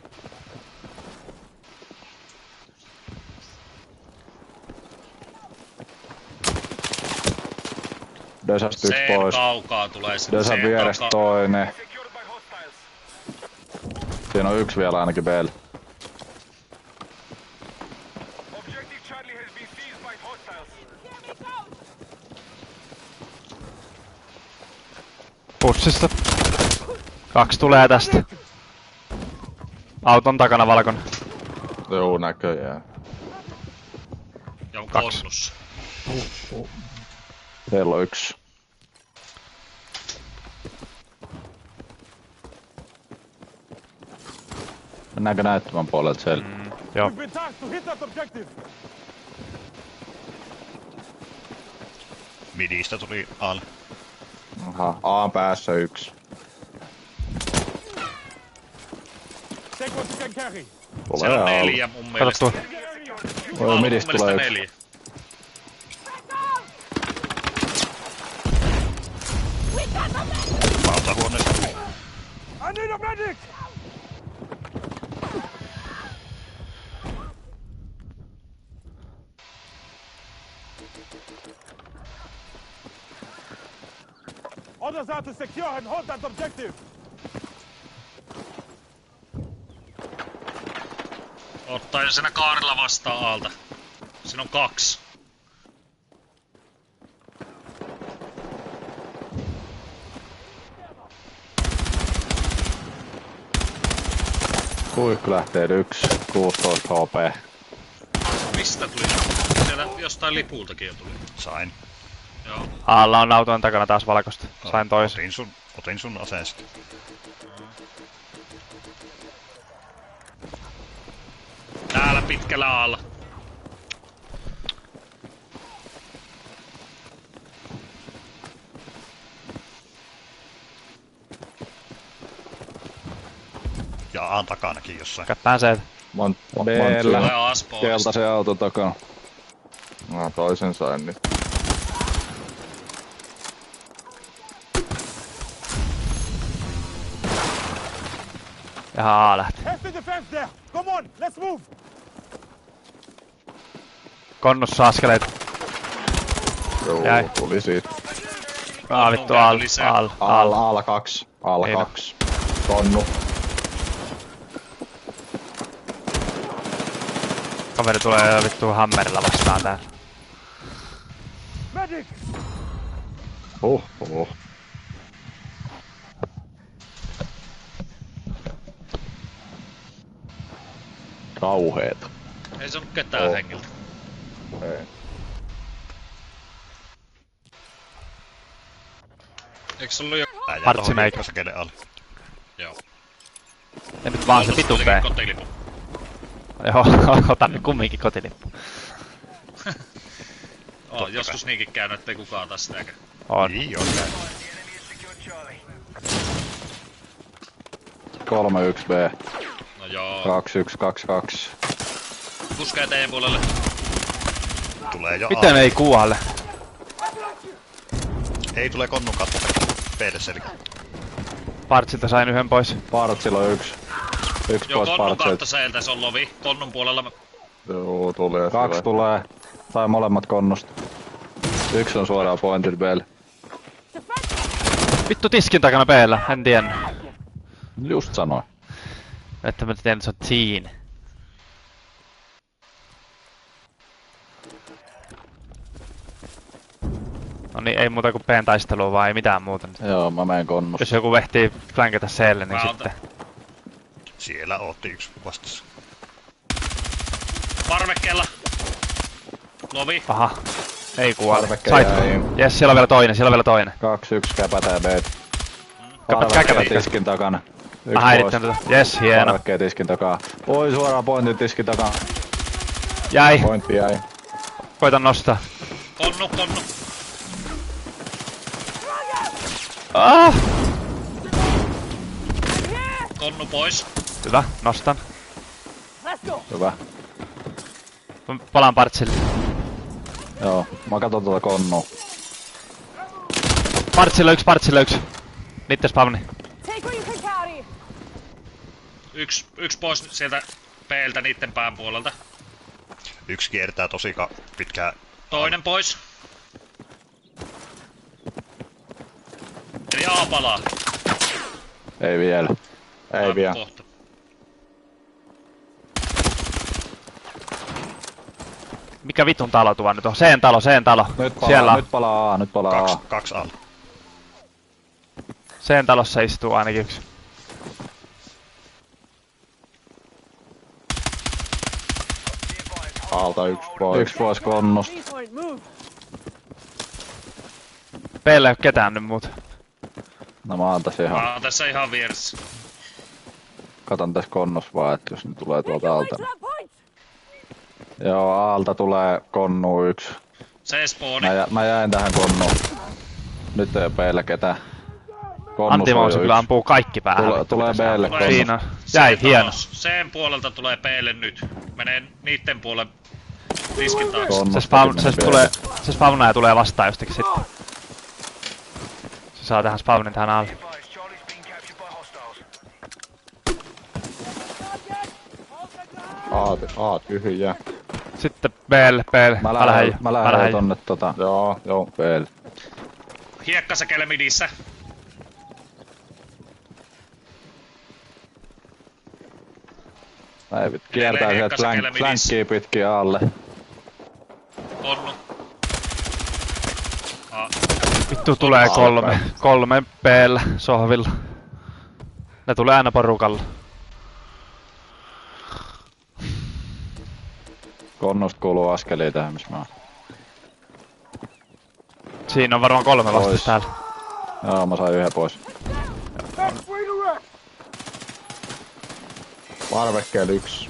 Dösasta yksi C pois. kaukaa tulee sitten. Dösan C vierestä takaa. toinen. Secured by hostiles. Siinä on yksi vielä ainakin B:llä. Objective Charlie has been seized by hostiles. Pussista. 2 tulee tästä. Auton takana valkoinen. Joo, näköjään. Ja on 2. konnussa. Siellä on yksi. Mennäänkö näyttämän puolelta siellä? Joo. We've been tasked to hit that objective. Midistä tuli alle. Aha, A:n päässä yksi. Take what you can carry. Siellä on alle. 4 mun Kato mielestä. tuo. Voi midistä Mun tulee mielestä yksi. 4. Valtahuoneesta. I need a medic. Orders are to secure and hold that objective. Ottaa jo siinä kaarilla vastaan alta. Siinä on 2. Kuikku lähtee yksi. 16 HP. Mistä tuli? Siellä jostain lipultakin jo tuli. Sain. Joo. Alla on auton takana taas valkoista. Sain toisen. Otin sun aseesta. Täällä pitkällä alla. Ja A:n takanakin jossain. Käppään se. B:llä. Tulee A-spawnista. Keltaisen auton takana. Mä toisen sain nyt. Jaha, A lähti. Heavy defense there! Come on, let's move! Konnussa askeleet. Joo, Jäi. tuli siitä. Vittu al. Aala 2. Aala Ei no. 2. Konnu. Kaveri tulee vittu hammerilla vastaan täällä. Medic! Huh. Kauheeta. Ei se oo ketään hengiltä. Ei. Eiks se ollu jo... Tää jää Partsi tohon meikä. hiukkasakelle alle. Joo. Ja nyt vaan se Autos vitu B. kuitenkin kotilippu. Joo, otan nyt kumminkin kotilippu. Joskus niinkin käynyt, ettei kukaan ota sitäkään. On. Niin on käy. 3-1 B. No joo. 2-1-2-2. Puskee teidän puolelle. Tulee jo Miten ei kuole? Ei tule konnun kautta. Peede selkä. Partsilta sain yhden pois. Partsilla on 1. 1 Joo, pois konnun kautta partsilta. seiltä se on lovi. Konnun puolella mä... Joo, tulee. 2 tulee. Tai molemmat konnusta. 1 on suoraan pointed Belle. Vittu tiskin takana B:llä, en tiennyt. Just sanoin. Että mä tiedän, että se on teen. No niin, ei muuta kuin B:n taistelua vaan, ei mitään muuta nyt. Joo, mä menen konnusta. Jos joku vehtii flankata C:lle, niin Mä sitten... Siellä ootti yksi vastassa. Parvekkeella. Lovi. Aha. Ei kuole. Parvekke Sait. jäi. Jes, siellä on vielä toinen, siellä on vielä toinen. 2-1 käpätää B. Käpätää. Parvekkeen tiskin takana. Mä häiritän tätä. Jes, hieno. Parvekkeen tiskin takaa. Oi, suoraan pointin tiskin takaa. Jäi. Pointti jäi. Koitan nostaa. Konnu. Ah! Konnu pois. Hyvä, nostan. Hyvä. Mä palaan partsille. Joo, mä katon tuota konnua. Partsille yksi. Niitten spawni. Take what you can carry. Yksi pois sieltä B:ltä niitten pään puolelta. Yksi kiertää tosi pitkää. Toinen pois. Eli A palaa. Ei vielä. Ei vielä. Kohta. Mikä vitun talo tuo nyt on? Seen talo. Siellä on. Nyt palaa A. Kaksi alla. Seen talossa istuu ainakin yksi. Alta 1 pois. 1 pois konnusta. Point, move. Peillä ei oo ketään nyt muuta. No mä antais ihan. Mä oon tässä ihan vieressä. Katon tässä konnos vaan, että jos ne tulee tuolta alta. Drop points. Joo, Aalta tulee konnu 1. Se spooni. Mä jäin tähän konnuun. Nyt ei oo B:llä ketään. Antti Mousu kyllä ampuu kaikki päähän. Tulee B:lle konnu. Siinä. Jäi, hieno. Sen puolelta tulee B:lle nyt. Menee niitten puolelle tiskin taakse. Se spawnaa ja tulee vastaan jostakin sitten. Se saa tähän spawnin tähän alle. A tyhjä. Sitten B:lle. Mä lähden tonne Joo. B:lle. Hiekkasäkellä midissä. Mä ei kiertää sieltä flankkiä pitkin alle. Konnu. Vittu tulee kolme B:llä sohvilla. Ne tulee aina porukalla. Konnusta kuuluu askelia tähän, missä mä oon. Siinä on varmaan 3 vastas täällä. Joo, mä sain yhden pois. Parvekkeella 1.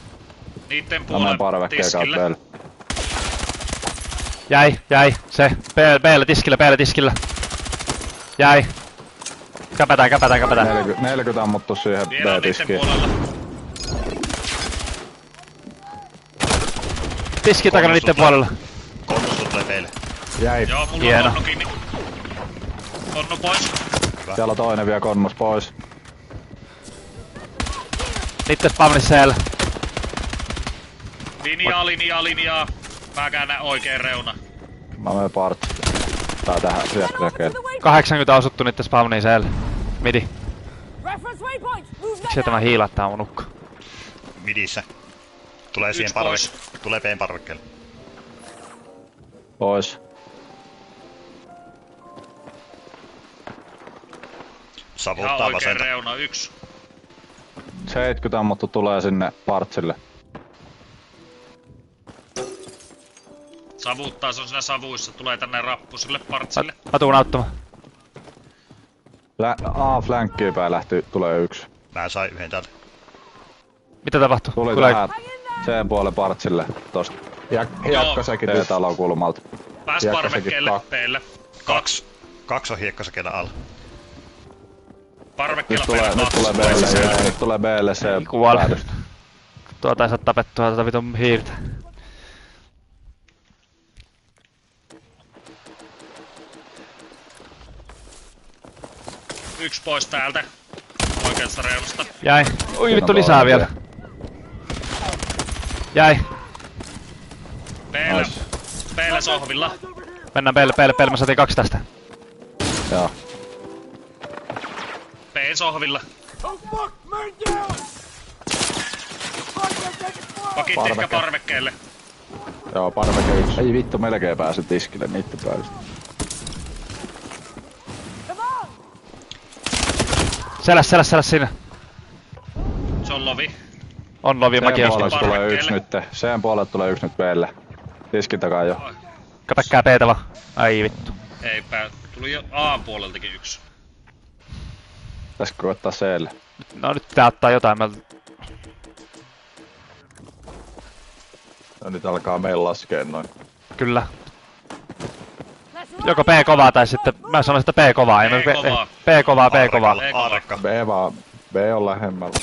Niitten Mä puolelle menen parvekkeen kautta tiskille. B:lle. Jäi. Se. B:llä tiskillä. Jäi. Käpätään. 40 ammuttu siihen Vielä on niitten B-tiskiin. puolella. Tiski takana niitten puolella. Konnus Jäi. Joo, mulla Hieno. on konnu kiinni. Konnu pois. Siellä on toinen vielä konnus pois. Niitten spawnis siellä. Linjaa. Mä käännän oikein reuna. Mä menen partsi. Tää tähän syökkäsäkeen. 80 osuttu niitten spawniin siellä. Midi. Reference waypoint. Move Sieltä that mä now. hiilattaa mun ukko. Midissä. Tulee siihen pois. Tulee B:n parvekkeelle. Pois. Ihan Savuttaa oikein vasenta. reuna. 1. 70 ammuttu tulee sinne partsille. Savuttaa, se on siinä savuissa. Tulee tänne rappusille partsille. Mä tuun auttamaan. Flankkiin päin tulee yksi. Mä sain yhden täältä. Mitä tapahtuu? Tuli Tulee- tähän sen puolen partsille tosta. Hiekkasäkin talon kulmalta. Pääs Hiekkasäkin parvekkeelle. kak- Peille. Kaksi on hiekkasäkellä alla. Parvekkeella Nyt tulee B:lle, nyt tulee B:lle se Kuole. päädys. Tuota ei saa tapettua tätä vitun hiirtä. Yksi pois täältä. Oikeasta reunasta. Jäi. Oi vittu on lisää toinen vielä. Jäi. Peillä. Nice. Peillä sohvilla. Mennään peille. Mä saatiin 2 tästä. Joo. P sohvilla. Oh fuck! Man down! Pakit ehkä parvekkeelle. Joo, parveke yksi. Ei vittu, melkein pääse tiskille niitten päädystä. Seläs sinne. Se on lovi. On lovi, mäkin Sen ostin. puolelle tulee Parvekkeelle. yksi nyt. Sen puolelle tulee yksi nyt B:lle. Tiskin takaa jo. Käpäkkää P:tä vaan. Ai vittu. Eipä. Tuli jo A puoleltakin yksi. Pitäisikö koettaa C:lle? No nyt pitää ottaa jotain. No nyt alkaa meillä laskee noin. Kyllä. Joko P kovaa tai sitten... Mä sanoisin, että P kovaa. Ei, P kovaa. P kovaa. Aarekka. B on lähemmällä.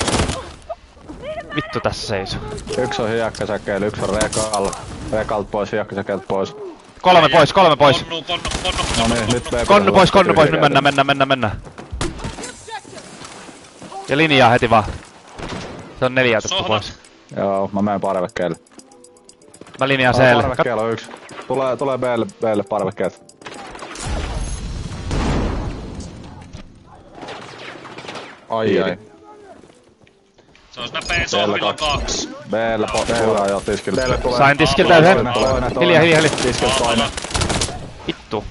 Vittu tässä seisoo. Yksi on hiekkasäkeellä, yksi on rekal. Rekalt pois, hiekkasäkeeltä pois. 3 pois. Konnu. No niin, nyt B Konnu pois. Nyt mennään. Ja linjaa heti vaan. Se on 4 otettu Sohvat. pois. Joo, mä menen parvekkeelle. Mä linjaan C:lle. Parvekkeella on yksi. Tulee B:lle parvekkeelta. Ai. Se on siinä P sohvilla 2. B:lle puhutaan jo tiskille. Sain tiskiltä yhden. Toinen. Hiljaa. Tiskiltä toinen. Vittu.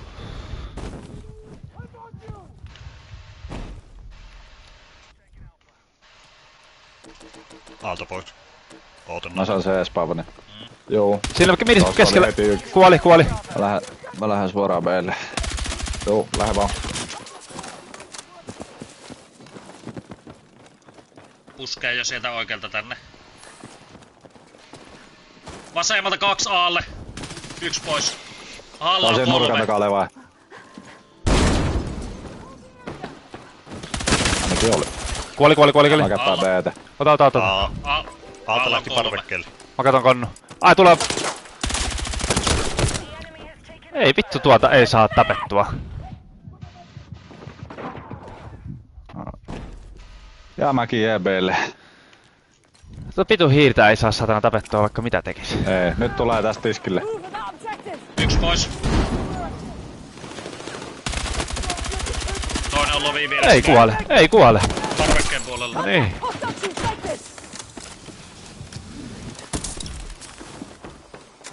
Aalto pois. Ootan. Mä saan se spavani. Joo. Siinä on midis Tuossa keskellä. oli heti yksi. Kuoli. Mä lähden suoraan B:lle. Joo, lähde vaan. Puskee jo sieltä oikealta tänne. Vasemmalta 2 Aalle. 1 pois. Alla On on sen nurkan 3. takaa levää. Ainakin oli. Kuoli. Mä kättään B:tä. Ota. Aalto lähti 3. parvekkeelle. Mä katon konnu. Ai tulee. Ei vittu tuota ei saa tapettua. Ja mäkin jää B:lle. Tuota pitu hiirtä ei saa satana tapettua vaikka mitä tekis. Ei, nyt tulee tästä tiskille. Move to that objective. 1 pois. Toinen on lovi vielä. Ei kuole. Parvekkeen puolella. Niin. Hostile detected.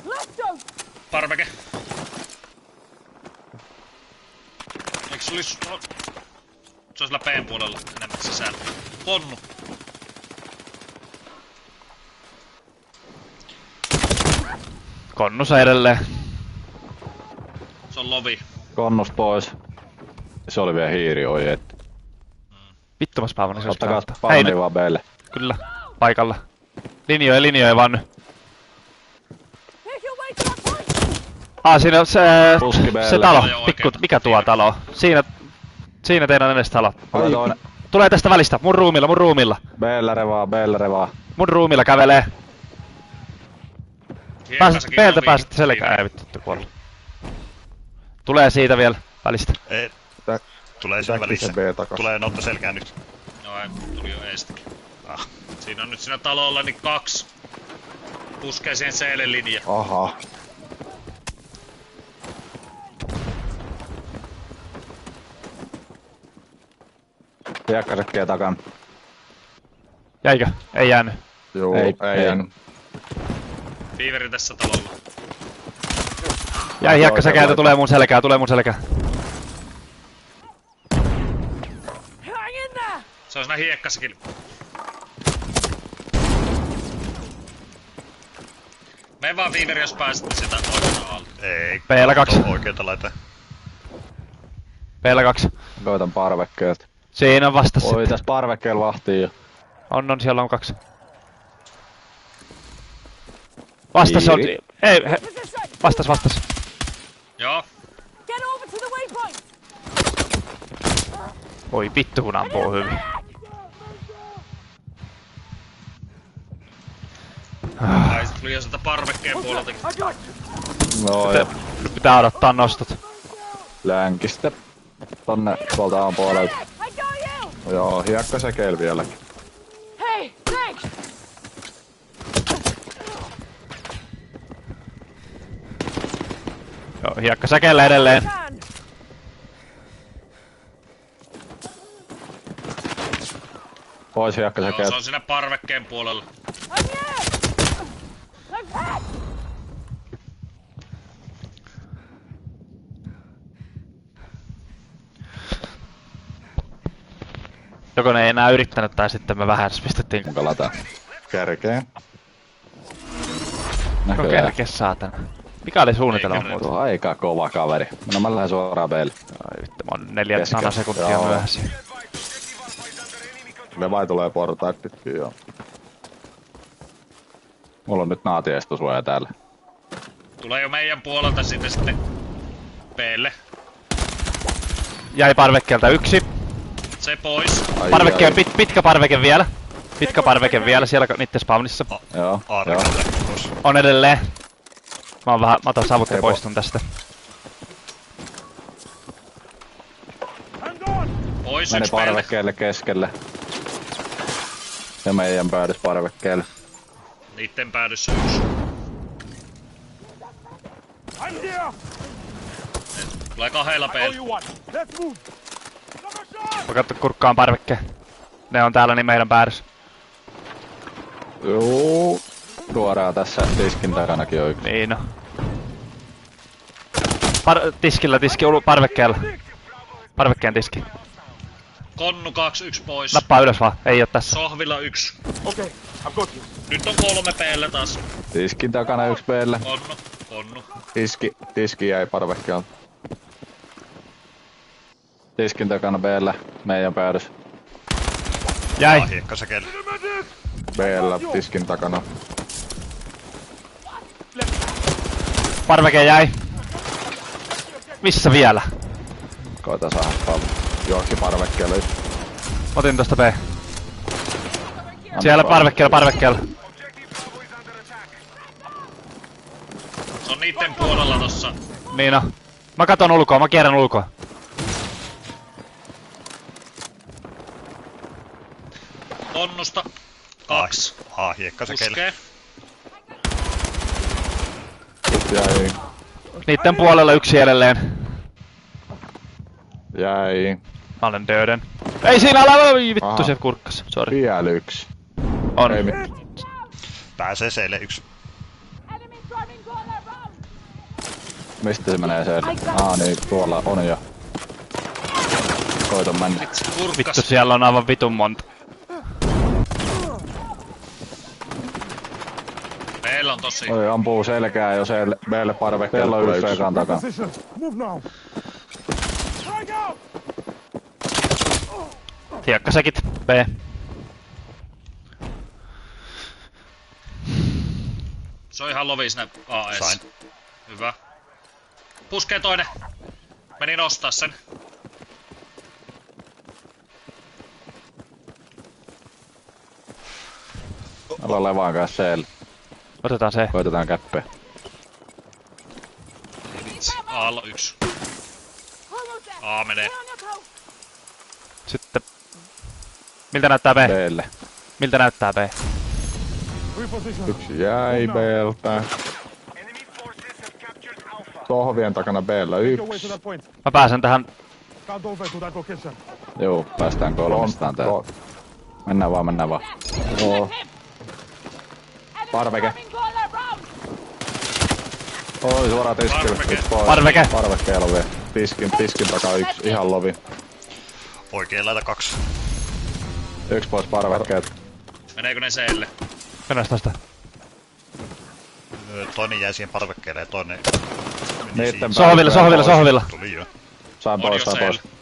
Let's go. Parveke. Eiks se olis... Se on sillä P:n puolella enemmän sisällä. Konnu. Konnussa edelleen. Se on lovi. Konnus pois. Se oli vielä hiiri, oi et. Vittu mä spaavanin se Ottakaa Hei spawnia nyt. vaan B:lle. Kyllä. Paikalla. Linjoja vaan nyt. Make your way to that point. Siinä on se... Puski B:lle. Se talo. Joo, Pikku, oikein. mikä tuo talo? Siinä teidän edestä talo. Tulee toinen. Tulee tästä välistä. Mun ruumilla. B:llä revaa. Mun ruumilla kävelee. Hiekkasakin Peeltä lovi. pääsette selkään. Ei vittu kuolla. Tulee siitä vielä välistä. Ei, Tä- tulee siinä Täkki se välissä. B takas. Tulee notta selkään nyt. No ei, tuli jo eestikin. Ah. Siinä on nyt siinä talolla niin 2. Puskee siihen C:lle linja. Aha. Hiekkasäkkiä takana. Jäikö? Ei jäänyt. Juu, Ei ei. Beaveri tässä talolla. Jäi hiekkasäkeiltä, tulee mun selkää, Hang in there! Se on siinä hiekkassakin. Mene vaan Beaveri, jos pääset sitä oikealta alta. Ei. P-llä 2. Oikeeta laita. P-llä 2. Koitan parvekkeelta. Siinä on vastas Oi, sitten. tässä parvekkeella vahtii jo. On, siellä on 2. Vastas on... Piiri. Ei, Position! vastas. Joo. Get over to the waypoint! Oi vittu kun ampuu hyvin. Ai sit tuli jo sieltä parvekkeen puoleltakin. I got you! No ja Nyt pitää odottaa nostot. länkistä. Tonne tuolta aan puolelta. I got you! Joo, hiekkasäkeillä vieläkin. Hey, thanks! Joo, hiekka säkeellä edelleen. Man! Pois Joo, hiekkasäkeeltä. se on siinä parvekkeen puolella. I'm here! I'm back! Joko ne ei enää yrittänyt tai sitten me vähän pistettiin. Kuinka lataa? Kerkeen. No Näköjään. kerke saatana. Mikä oli suunnitelma Eikä muuta? Tuo on aika kova kaveri. No mä lähden suoraan Belle. Ai vittu, mä oon 4 Kesken. nanosekuntia Joo. myöhässä. Ne vai tulee portaat pitkin, joo. Mulla on nyt naatiestosuoja täällä. Tulee jo meidän puolelta sitten P:lle. Jäi parvekkeelta 1. Se pois. Ai, Parvekke on ai. pitkä parveke vielä. Pitkä parveke vielä siellä niitten spawnissa. Joo, joo. Aarekalle. Tuossa. On edelleen. Mä otan savut ja Ei poistun tästä. Hang on! Pois Meni yksi P:lle. parvekkeelle keskelle. Ja meidän päädys parvekkeelle. Niitten päädyssä yksi. I'm here! Tulee 2 I owe P:llä. you one! Let's move! Cover shot! Mä katso kurkkaan parvekkeen. Ne on täällä niin meidän päädyssä. Juu. Suoraan tässä tiskin takanakin on yksi. Niin no. Tiskillä, parvekkeella. Parvekkeen tiski. Konnu 2, 1 pois. Nappaa ylös vaan, ei oo tässä. Sohvilla 1. Okay, I've got you. Nyt on 3 P:llä taas. Tiskin takana yksi Belle. Konnu. Tiski jäi parvekkeelta. Tiskin takana Belle. Meidän päädys. Jäi. Hiekkasäkeellä. B-llä tiskin takana. Parveke jäi. Missä vielä? Koita saada paljon. Johonkin parvekkeelle. Otin tosta B. Siellä parvekkeella. Se on niitten puolella tossa. Niin no. Mä katon ulkoa, mä kierrän ulkoa. Konnusta 2. Hiekkasäkeellä. Puskee. Jäi. Niitten puolella yksi edelleen. Jäi. Mä olen döden. Ei siinä ole! Vittu Aha. se kurkkas. Sori. Vielä yksi. On. Ei mi- Pääsee C:lle 1. Enemy driving to our round! Mistä se menee siellä? Niin, tuolla on jo. Koitan mennä. Vitsi, Vittu kurkkas. siellä on aivan vitun monta. Meillä on tosi. Oi, ampuu selkää jo Belle parvekkeella Siellä on tulee yksi. yksi ekan takana. Position! Move now! Strike out! Hiekkasäkit. B. Se on ihan lovi sinne AS. Sain. Hyvä. Puskee toinen. Meni nostaa sen. Ollaan levaan kanssa siellä. Otetaan se. Koitetaan käppeä. Vitsi. Aalla 1. A menee. On your toes. Sitten... Miltä näyttää B? B:lle. Miltä näyttää B? Reposition. Yksi jäi B:ltä. Sohvien takana B:llä Make your way to yksi. that point. Mä pääsen tähän... Count over to that location. Juu, päästään kolmistaan täältä. Mennään vaan. Joo. Enemy Parveke. swarming all around. Oi, suoraan tiskille. Parveke. Yksi pois. Parveke. Parvekkeella vielä. Tiskin takaa yksi. Ihan lovi. Oikein laita 2. Yksi pois parvekkeet. Meneekö ne seelle? Mennään tästä. Toinen jäi siihen parvekkeelle ja toinen meni Niitten siihen. Sohvilla. Tuli jo. Sain On pois, jo sain pois. seellä.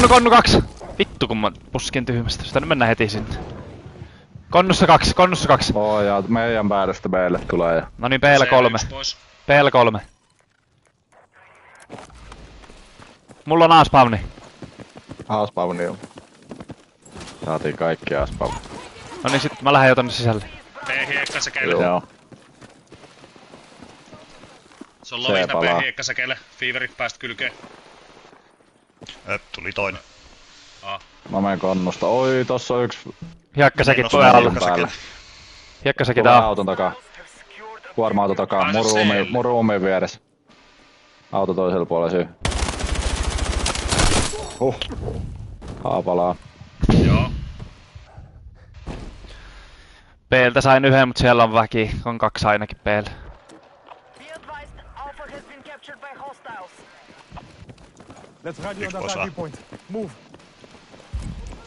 Konnu 2! Vittu kun mä puskin tyhmästä. Sitä nyt mennään heti sinne. Konnussa 2. Oo, ja meidän päädystä B:lle tulee ja... No niin, B:llä 3. Yksi pois. B:llä 3. Mulla on A-spawni. Haaspavni on. Saatiin kaikki aspav. No niin, sit mä lähden jo tonne sisälle. B-hiekkasäkeelle. Joo. Se on Se lovinta palaa. B-hiekkasäkeelle. Feverit päästä kylkeen. Tuli toinen. Mä menen konnusta. Oi, tossa on yksi Hiekkasäkit Menossa tulee alla. hiekkasäkille. Hiekkasäkit tulee A. auton takaa. Kuorma-auto takaa. Pääse seelle. Mun ruumiin vieressä. Auto toisella puolella syy. Haapalaa. Joo. B:ltä sain yhden, mut siellä on väki. On 2 ainakin B:llä. Be advised, Alpha has been captured by hostiles. Let's rally on that Osa. IV point. Move.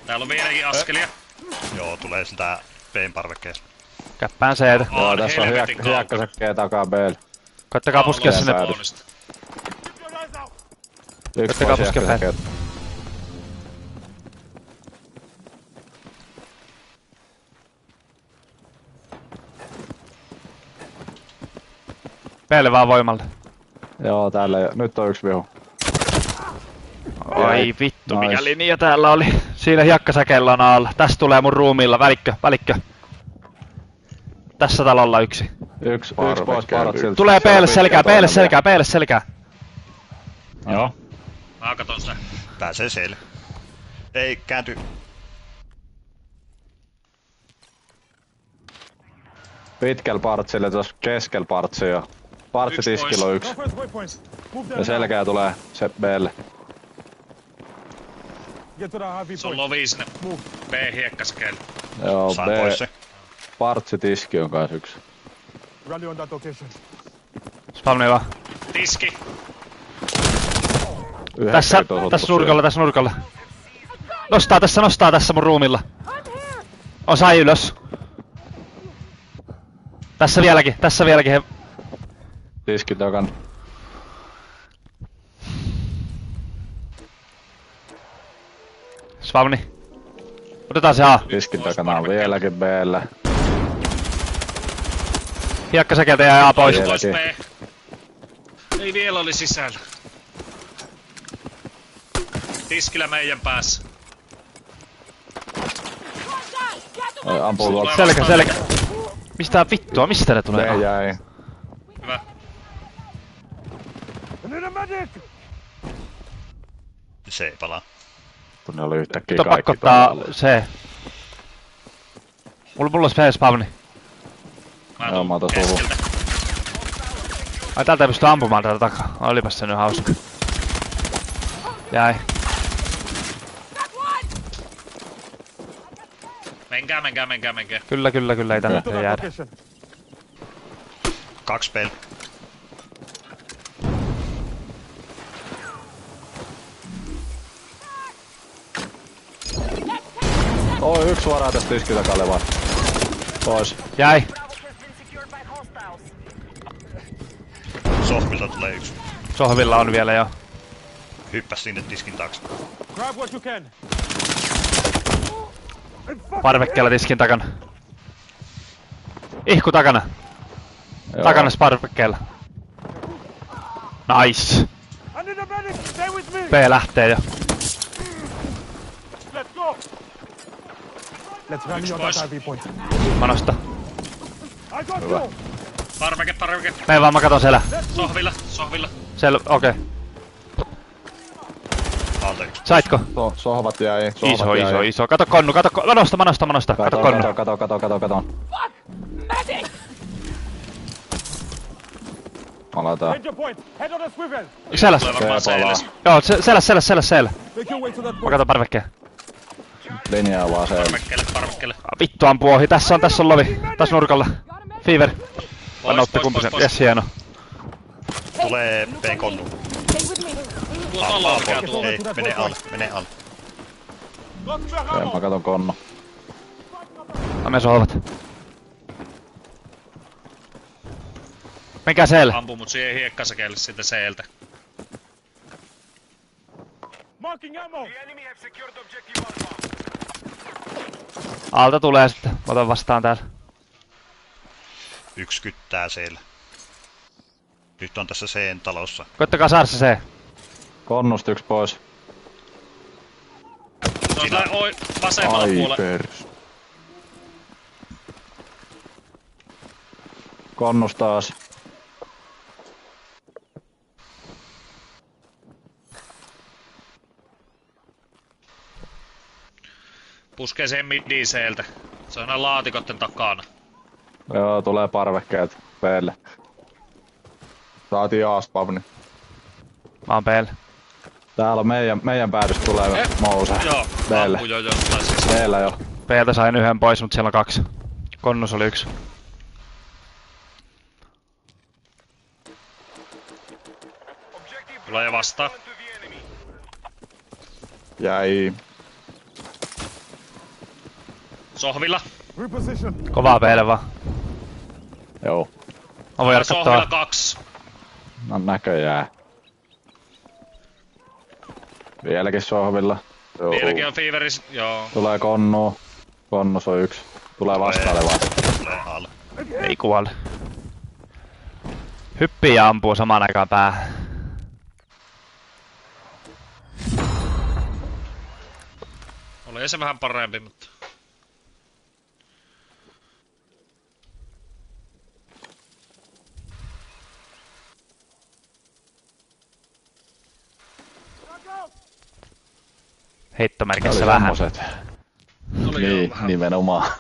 Täällä on vieläkin askelia. Joo, tulee siltä B:n parvekkeesta. Käppään C:tä. Joo, tässä on helvetin kaukana. hiekkasäkkejä takaa B:lle. Koittakaa puskea Aa, sinne. päädy. lopusta. Keep your eyes out. Yksi Koittakaa pois puskea hiekkasäkkeet. B:lle vaan voimalla. Joo, täällä jo. Nyt on yksi vihu. Oi vittu, mikä Nice. linja täällä oli. Siinä hiekkasäkeellä on alla. Tässä tulee mun ruumiilla. Välikkö. Tässä talolla yksi. Yksi Parvekkeen pois paratsilta. Tulee Siellä on B:lle selkää, pitkä toinen B:lle selkää. Joo. Mä katon sitä. Pääsee seille. Ei, käänty. Pitkällä partsilla, tuossa keskellä partsia. Partsitiskillä on yksi. Go first waypoint. Move there Ja now. selkää tulee se B:lle. Get to that IV Se on point. lovi sinne Move. B-hiekkasäkeelle. Joo, Sain pois se. Partsitiski on kans yksi. Rally on that location. Spawni vaan. Tiski. Tässä Yhdeksän osuttu tässä nurkalla. Nostaa tässä mun ruumilla. On sai ylös. Tässä vieläkin he... Tiski takan. Spawni. Otetaan se A. Tiskin takana on vieläkin B:llä. Hiekkasäkeltä jäi A pois. Vielä. Pois B. Vieläkin. Ei vielä oli sisällä. Tiskillä meidän päässä. Oi, ampuu tuolta. Selkä. Mistä vittua? Ne tulee? B jäi. Hyvä. I need a medic! Se ei palaa. Kun ne oli yhtäkkiä Nyt on kaikki pakko ottaa tuolla. C. Mulla on C-spawni. Mä Joo, mä otan tuun suhun. keskeltä. Ai täältä ei pysty ampumaan täältä takaa. Olipas se nyt hauska. Jäi. Menkää. Kyllä, ei tänne To ei that jäädä. location. 2 B:llä. Oi, yksi suoraan tästä tiskin takalle vaan. Pois. Jäi. Bravo has been secured by hostiles. Sohvilta tulee yksi. Sohvilla on vielä jo. Hyppäs sinne tiskin taakse. Grab what you can. Parvekkeella tiskin takana. Ihku takana. Joo. Takana parvekkeella. Nice. I need a medic! Stay with me! B lähtee jo. Let's go! Let's rally on pois. that IV point. Mä nostan. I got you! Parveke. Mene vaan, mä katon siellä. Sohvilla. Siellä, okei. Alta yksi. Saitko? Sohvat jäi. Iso. Kato konnu. Manosta. Kato konnu. Kato. Aletaan. Danger point. Head on a swivel. Seläs. Tulee varmaan seiles. Joo, seläs. Make your way to that Mä point. katon parvekkeen. Linjaa vaan se. Parvekkele. Vittu ampuu ohi. Tässä on lovi. Tässä nurkalla. Fever. Panotte kumpisen. Jes, hieno. Tulee B-konnu. Stay with me. Tuo talo mikä tuo. Ei, mene alle. Not Okei, mä Ramos. katon konno. Mä menen sohvat. Menkää seelle. Ampuu mut siihen hiekkasäkeelle siitä seeltä. Marking ammo. Alta tulee sitten. Mä otan vastaan täällä. Yksi kyttää siellä. Nyt on tässä C-talossa. Koittakaa saada se C. Konnusta yksi pois. Se on täällä vasemmalla Ai puolella. pers. Konnus taas. Puskee sen midiin seeltä. Se on aina laatikotten takana. Joo, tulee parvekkeet B:lle. Saatiin A-spavni. Mä oon B:llä. Täällä on meidän päädys tulee mouse. Joo, B:lle. ampuu jo jostain siis. B:llä jo. B:ltä sain yhden pois, mut siellä on 2. Konnus oli 1. Tulee vastaan. Jäi. Sohvilla. Reposition. Kovaa B:lle vaan. Joo. Mä voin Sohvilla katsoa. 2. No näköjään. Vieläkin sohvilla. Joo. Vieläkin on Feveris. Joo. Tulee konnu. Konnus on 1. Tulee vastailevaa. Tulee alle. Ei kuole. Hyppii ja ampuu samaan aikaan päähän. Oli se vähän parempi, mutta... Heittomerkissä Oli vähän. semmoset. Oli joo Niin, vähän. nimenomaan.